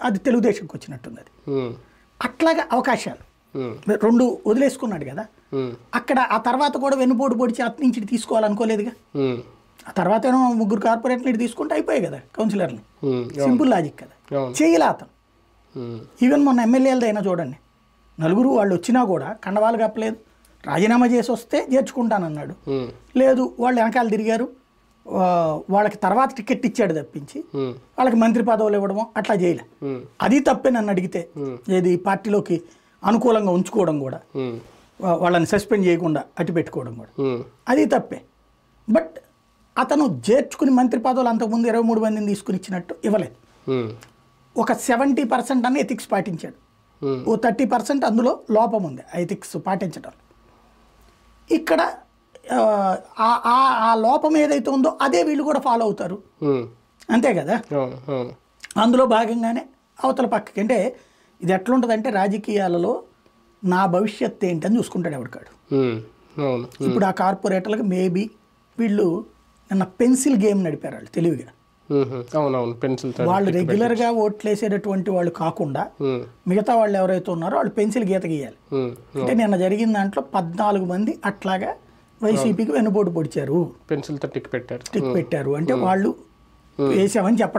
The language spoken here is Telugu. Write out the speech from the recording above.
అది తెలుగుదేశంకి వచ్చినట్టుంది అది. ఉమ్, అట్లాగా అవకాశాలు ఉమ్, రెండు వదిలేసుకున్నాడు కదా. ఉమ్, అక్కడ ఆ తర్వాత కూడా వెన్నుపోటు పొడిచి అటు నుంచి ఇటు తీసుకోవాలనుకోలేదుగా. ఉమ్, ఆ తర్వాత ఏమో 3 కార్పొరేట్లు ఇటు తీసుకుంటే అయిపోయాయి కదా కౌన్సిలర్ని. ఉమ్, సింపుల్ లాజిక్ కదా. అవును. చేయలే అతను. ఉమ్, ఈవెన్ మొన్న ఎమ్మెల్యేలదైనా చూడండి, 4 వాళ్ళు వచ్చినా కూడా కండవాలు కప్పలేదు. రాజీనామా చేసి వస్తే చేర్చుకుంటానన్నాడు. ఉమ్, లేదు వాళ్ళు వెనకాల తిరిగారు, వాళ్ళకి తర్వాత టికెట్ ఇచ్చాడు తప్పించి ఉమ్, వాళ్ళకి మంత్రి పదవులు ఇవ్వడము అట్లా చేయలే. ఉమ్, అది తప్పే నన్ను అడిగితే. ఏది పార్టీలోకి అనుకూలంగా ఉంచుకోవడం కూడా, ఉమ్, వాళ్ళని సస్పెండ్ చేయకుండా అటు పెట్టుకోవడం కూడా ఉమ్, అది తప్పే. బట్ అతను చేర్చుకుని మంత్రి పదవులు అంతకుముందు 23 మందిని తీసుకుని ఇచ్చినట్టు ఇవ్వలేదు. ఉమ్, ఒక 70% అన్న ఎథిక్స్ పాటించాడు. ఉమ్, ఓ 30% అందులో లోపం ఉంది ఎథిక్స్ పాటించడం. ఇక్కడ ఆ లోపం ఏదైతే ఉందో అదే వీళ్ళు కూడా ఫాలో అవుతారు, ఉమ్, అంతే కదా. అవును, అవును. అందులో భాగంగానే అవతల పక్కకి అంటే ఇది ఎట్లుంటుందంటే రాజకీయాలలో నా భవిష్యత్తు ఏంటని చూసుకుంటాడు ఎవరికాడు. ఉమ్, అవును. ఇప్పుడు ఆ కార్పొరేటర్లకు మేబీ వీళ్ళు నిన్న పెన్సిల్ గేమ్ నడిపారు వాళ్ళు తెలివిగా. అవునవును, పెన్సిల్ వాళ్ళు రెగ్యులర్గా ఓట్లు వేసేటటువంటి వాళ్ళు కాకుండా మిగతా వాళ్ళు ఎవరైతే ఉన్నారో వాళ్ళు పెన్సిల్ గీత గీయాలి. అంటే నిన్న జరిగిన దాంట్లో 14 మంది అట్లాగా వైసీపీకి వెన్నుపోటు పొడిచారు, పెన్సిల్తో టిక్ పెట్టారు. టిక్ పెట్టారు. అంటే వాళ్ళు వేసామని చెప్పడం.